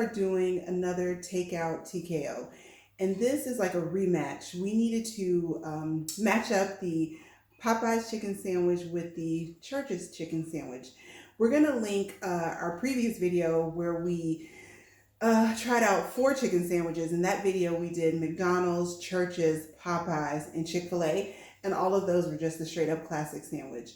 are doing another takeout TKO. And this is like a rematch. We needed to match up the Popeye's chicken sandwich with the Church's chicken sandwich. We're going to link our previous video where we tried out 4 chicken sandwiches. In that video, we did McDonald's, Church's, Popeyes, and Chick-fil-A. And all of those were just a straight up classic sandwich.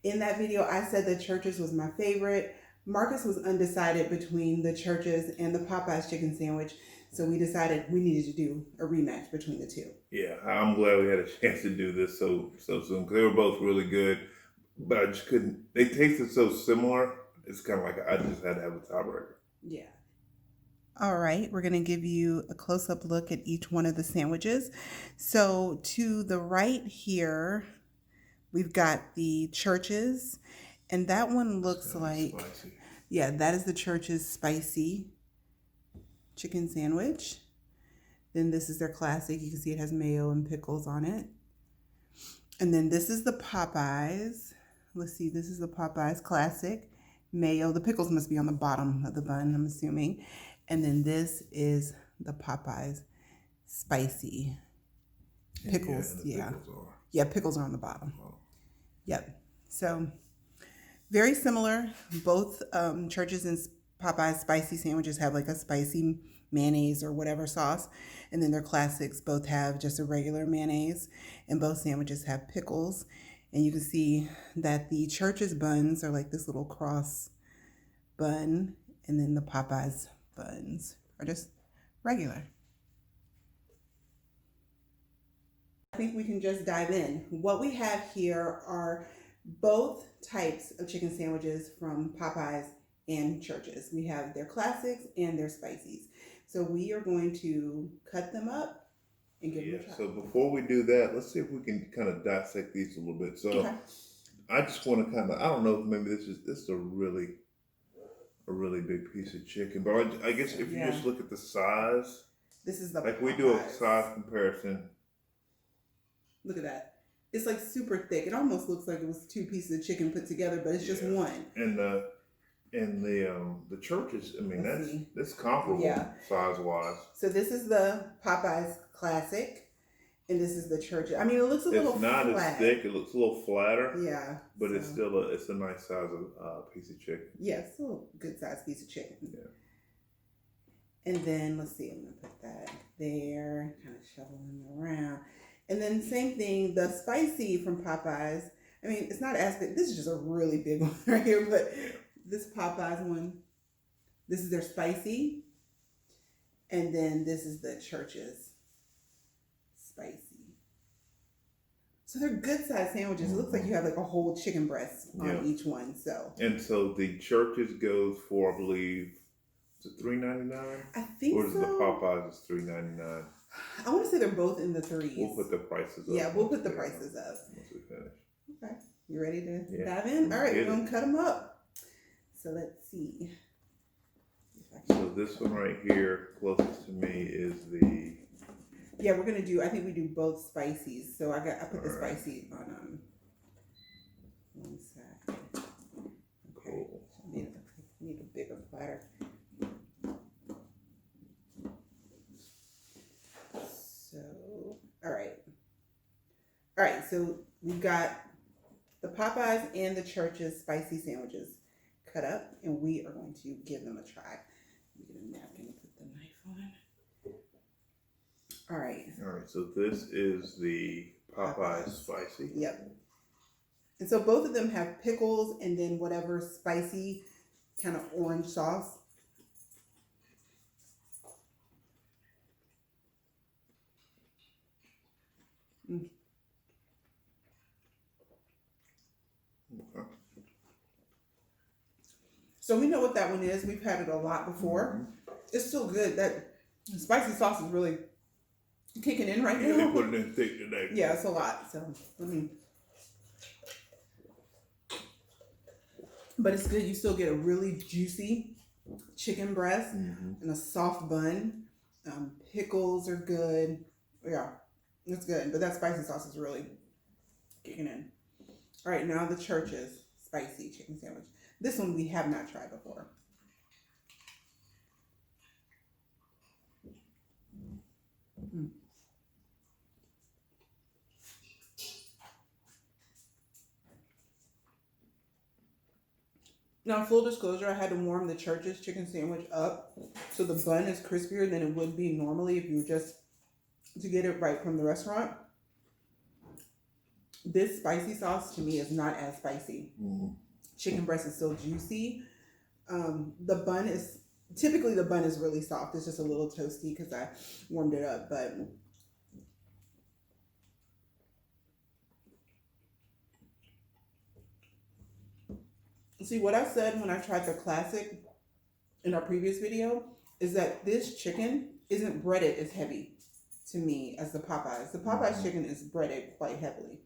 In that video, I said that Church's was my favorite. Marcus was undecided between the Church's and the Popeyes chicken sandwich. So we decided we needed to do a rematch between the two. Yeah, I'm glad we had a chance to do this so soon because they were both really good, but I just couldn't. They tasted so similar. It's kind of like I just had to have a tiebreaker. Yeah. All right, we're going to give you a close-up look at each one of the sandwiches. So to the right here, we've got the Church's, and that one looks like, spicy. Yeah, that is the Church's spicy chicken sandwich. Then this is their classic. You can see it has mayo and pickles on it. And then this is the Popeyes. Let's see, this is the Popeyes classic. Mayo, the pickles must be on the bottom of the bun, I'm assuming. And then this is the Popeyes spicy pickles. Yeah, pickles are on the bottom. Oh. Yep. So very similar. Both Church's and Popeye's spicy sandwiches have like a spicy mayonnaise or whatever sauce. And then their classics both have just a regular mayonnaise. And both sandwiches have pickles. And you can see that the Church's buns are like this little cross bun. And then the Popeye's buns are just regular. I think we can just dive in. What we have here are both types of chicken sandwiches from Popeyes and Church's. We have their classics and their spicies. So we are going to cut them up and give them a try. So before we do that, let's see if we can kind of dissect these a little bit. So okay. I just want to kind of, I don't know if maybe this is a really big piece of chicken, but I guess if you just look at the size, this is the like Popeyes. We do a size comparison. Look at that. It's like super thick. It almost looks like it was 2 pieces of chicken put together, but it's just one. And the Church's, I mean, that's comparable size wise. So this is the Popeyes classic, and this is the Church's. I mean, it looks a little flat. It's not as thick. It looks a little flatter. Yeah. But it's still it's a nice size of piece of chicken. Yeah, it's still a good size piece of chicken. Yeah. And then let's see, I'm gonna put that there, kind of shuffle them around. And then same thing, the spicy from Popeyes. I mean, it's not as big. This is just a really big one right here, but this Popeyes one, this is their spicy. And then this is the Church's spicy. So they're good sized sandwiches. Mm-hmm. It looks like you have like a whole chicken breast on each one. And so the Church's goes for, I believe, is it $3.99? I think so. Or is the Popeyes is $3.99? I want to say they're both in the 3s. We'll put the prices up. Yeah, we'll put the prices up. Once we finish. Okay. You ready to dive in? All right, we're going to cut them up. So let's see. So this one right here, closest to me, is the... Yeah, we're going to do, I think we do both spices. So I put the spicy on one side. Okay. Cool. So I need a bigger platter. All right, so we've got the Popeyes and the Church's spicy sandwiches cut up, and we are going to give them a try. Let me get a napkin and put the knife on. All right. All right, so this is the Popeyes spicy. Yep. And so both of them have pickles and then whatever spicy kind of orange sauce. So we know what that one is. We've had it a lot before. Mm-hmm. It's still good. That spicy sauce is really kicking in right now. They put it in thick today. Yeah, it's a lot. So but it's good. You still get a really juicy chicken breast and a soft bun. Pickles are good. Yeah, it's good. But that spicy sauce is really kicking in. All right, now the Church's spicy chicken sandwich. This one we have not tried before. Now, full disclosure, I had to warm the Church's chicken sandwich up so the bun is crispier than it would be normally if you were just to get it right from the restaurant. This spicy sauce to me is not as spicy. Chicken breast is still juicy. The bun is typically really soft. It's just a little toasty because I warmed it up. But see, what I said when I tried the classic in our previous video is that this chicken isn't breaded as heavy to me as the Popeyes. The Popeyes chicken is breaded quite heavily.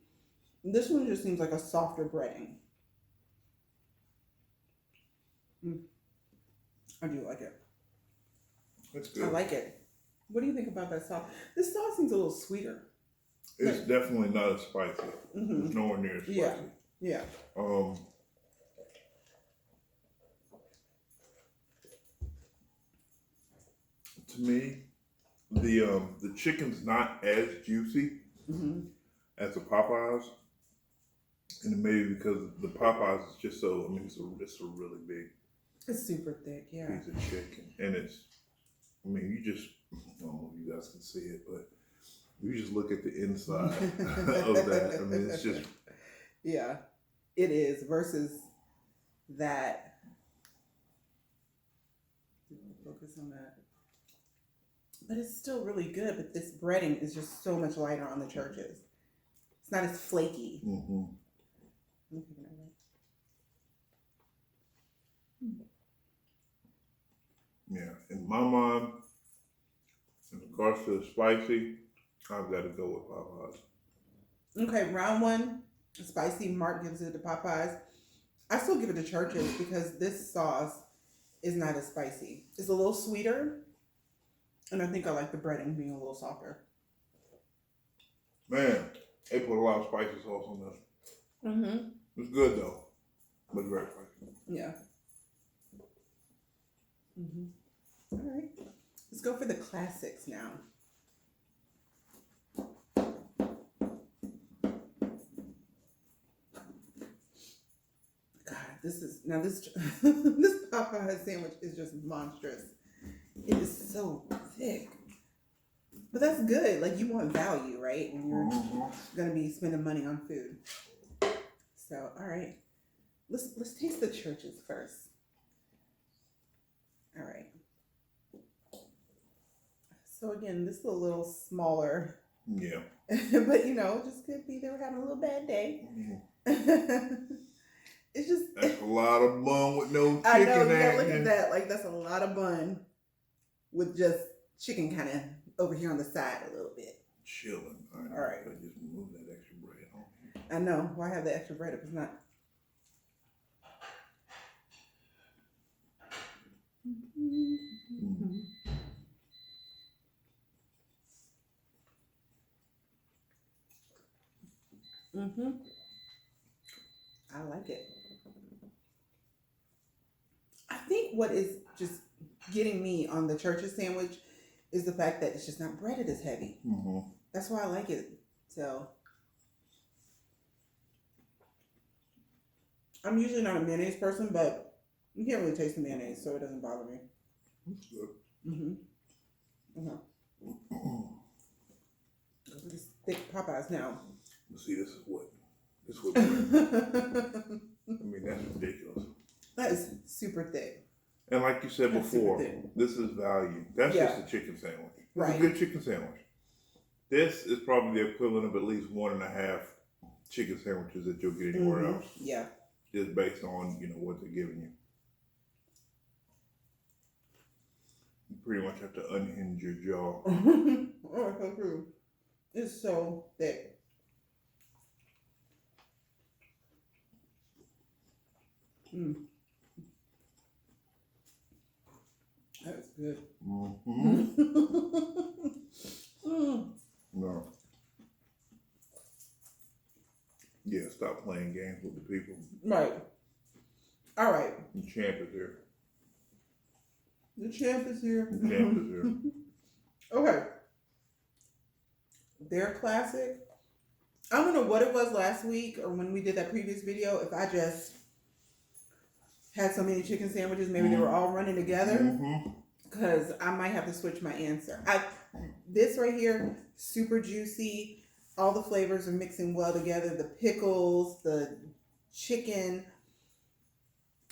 This one just seems like a softer breading. I do like it. That's good. I like it. What do you think about that sauce? This sauce seems a little sweeter. It's definitely not as spicy. It's nowhere near as spicy. Yeah. To me, the chicken's not as juicy as the Popeyes, and maybe because the Popeyes is just so. I mean, it's a really big. It's super thick, yeah. Piece of chicken, and it's. I mean, you just. I don't know if you guys can see it, but you just look at the inside of that. I mean, it's just. Yeah, it is versus that. Focus on that. But it's still really good. But this breading is just so much lighter on the Church's. It's not as flaky. Yeah, in my mind, in regards to the spicy, I've got to go with Popeyes. Okay, round one, spicy. Marc gives it to Popeyes. I still give it to Church's because this sauce is not as spicy. It's a little sweeter, and I think I like the breading being a little softer. Man, they put a lot of spicy sauce on this. It's good though, but it's very spicy. Yeah. All right, let's go for the classics now. God, this this Popeye sandwich is just monstrous. It is so thick, but that's good. Like, you want value, right? When you're gonna be spending money on food. So, all right, let's taste the Church's first. All right. So again, this is a little smaller. Yeah. But just could be they were having a little bad day. It's just that's a lot of bun with no chicken. I know, yeah, look at that. Like, that's a lot of bun with just chicken kind of over here on the side a little bit. Chilling. All right. I just move that extra bread on. I know. Why have the extra bread if it's not? I like it. I think what is just getting me on the Church's sandwich is the fact that it's just not breaded as heavy. That's why I like it. So I'm usually not a mayonnaise person, but you can't really taste the mayonnaise, so it doesn't bother me. That's good. These thick Popeyes now. See, this is what I mean, that's ridiculous. That is super thick. And like you said before, this is value. That's just a chicken sandwich. It's a good chicken sandwich. This is probably the equivalent of at least 1.5 chicken sandwiches that you'll get anywhere else. Yeah. Just based on, what they're giving you. You pretty much have to unhinge your jaw. Oh, so true. It's so thick. That's good. No. Yeah, stop playing games with the people. Right. All right. The champ is here. The champ is here. The champ is here. Okay. Their classic. I don't know what it was last week or when we did that previous video. If I just had so many chicken sandwiches, maybe they were all running together. Because I might have to switch my answer. This right here, super juicy. All the flavors are mixing well together. The pickles, the chicken.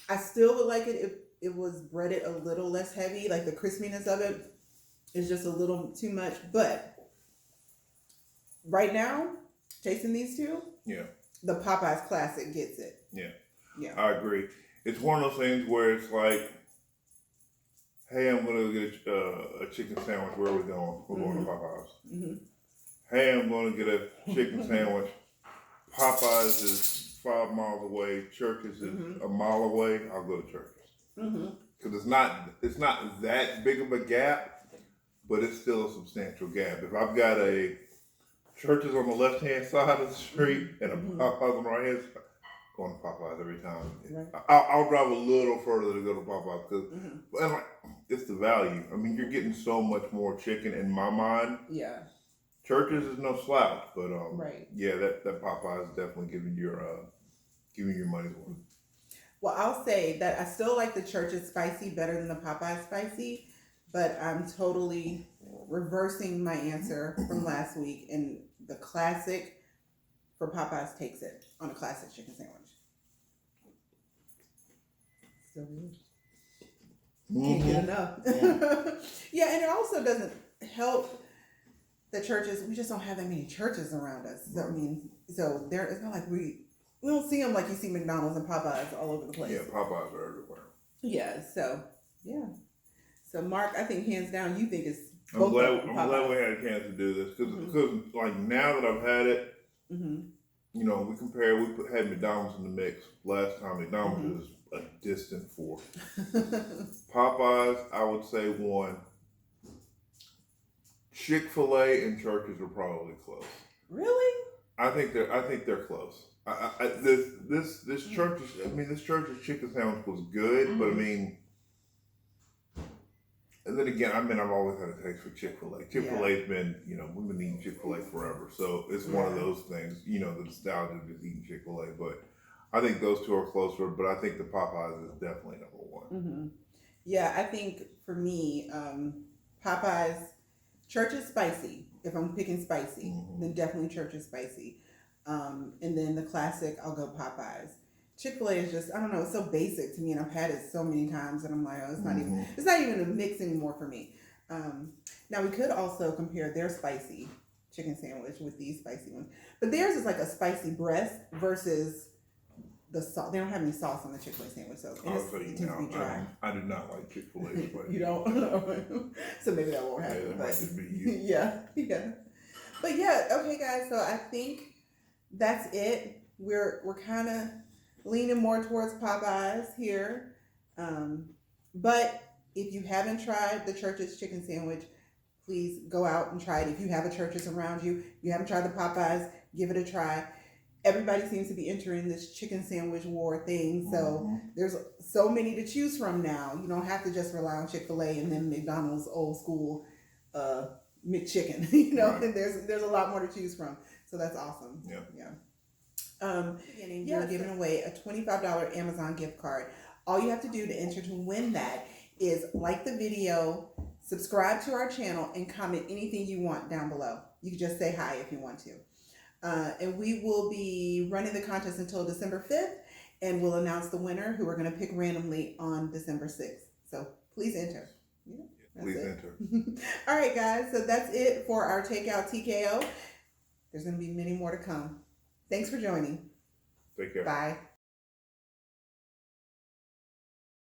I still would like it if it was breaded a little less heavy. Like the crispiness of it is just a little too much. But right now, tasting these two, the Popeyes Classic gets it. Yeah, I agree. It's one of those things where it's like, hey, I'm going to get a chicken sandwich. Where are we going? We're going to Popeyes. Hey, I'm going to get a chicken sandwich. Popeyes is 5 miles away. Church's is a mile away. I'll go to Church's. Because it's not that big of a gap, but it's still a substantial gap. If I've got a Church's on the left-hand side of the street and a Popeyes on the right-hand side, going to Popeyes every time. Right. I'll drive a little further to go to Popeyes because it's the value. I mean, you're getting so much more chicken in my mind. Yeah. Church's is no slouch, but yeah, that Popeyes is definitely giving your money's worth. Well, I'll say that I still like the Church's spicy better than the Popeye spicy, but I'm totally reversing my answer from last week, and the classic for Popeyes takes it on a classic chicken sandwich. Still good. Can't get enough. Yeah, and it also doesn't help the Church's. We just don't have that many churches around us. So, I mean, so there it's not like we don't see them like you see McDonald's and Popeyes all over the place. Yeah, Popeyes are everywhere. Yeah. So yeah. So Marc, I think hands down, you think it's. I'm glad we had a chance to do this because like now that I've had it, you know, we had McDonald's in the mix last time. McDonald's is a distant fourth. Popeyes, I would say 1. Chick-fil-A and Church's are probably close. Really? I think they're close. This Church's chicken sandwich was good, but I mean, and then again, I've always had a taste for Chick-fil-A. Chick-fil-A's been, you know, we've been eating Chick-fil-A forever, so it's one of those things. You know, the nostalgia of just eating Chick-fil-A, but I think those two are closer. But I think the Popeyes is definitely number 1. Yeah, I think for me, Popeyes. Church's spicy. If I'm picking spicy, then definitely Church's spicy. And then the classic, I'll go Popeyes. Chick-fil-A is just, I don't know, it's so basic to me, and I've had it so many times that I'm like, oh, it's not even a mix anymore for me. Now we could also compare their spicy chicken sandwich with these spicy ones, but theirs is like a spicy breast versus the sauce. They don't have any sauce on the Chick-fil-A sandwich, so it tends to be dry. I do not like Chick-fil-A. You don't? So maybe that won't happen. Yeah, that might just be you. Yeah. But yeah, okay, guys. So I think that's it. We're kind of leaning more towards Popeyes here, but if you haven't tried the Church's chicken sandwich, please go out and try it. If you have a Church's around you, you haven't tried the Popeyes, give it a try. Everybody seems to be entering this chicken sandwich war thing. So there's so many to choose from now. You don't have to just rely on Chick-fil-A and then McDonald's old school McChicken. You know, and there's a lot more to choose from. So that's awesome. We're giving away a $25 Amazon gift card. All you have to do to enter to win that is like the video, subscribe to our channel, and comment anything you want down below. You can just say hi if you want to. And we will be running the contest until December 5th, and we'll announce the winner, who we're going to pick randomly on December 6th. So please enter. Please enter. All right, guys. So that's it for our Takeout TKO. There's going to be many more to come. Thanks for joining. Take care. Bye.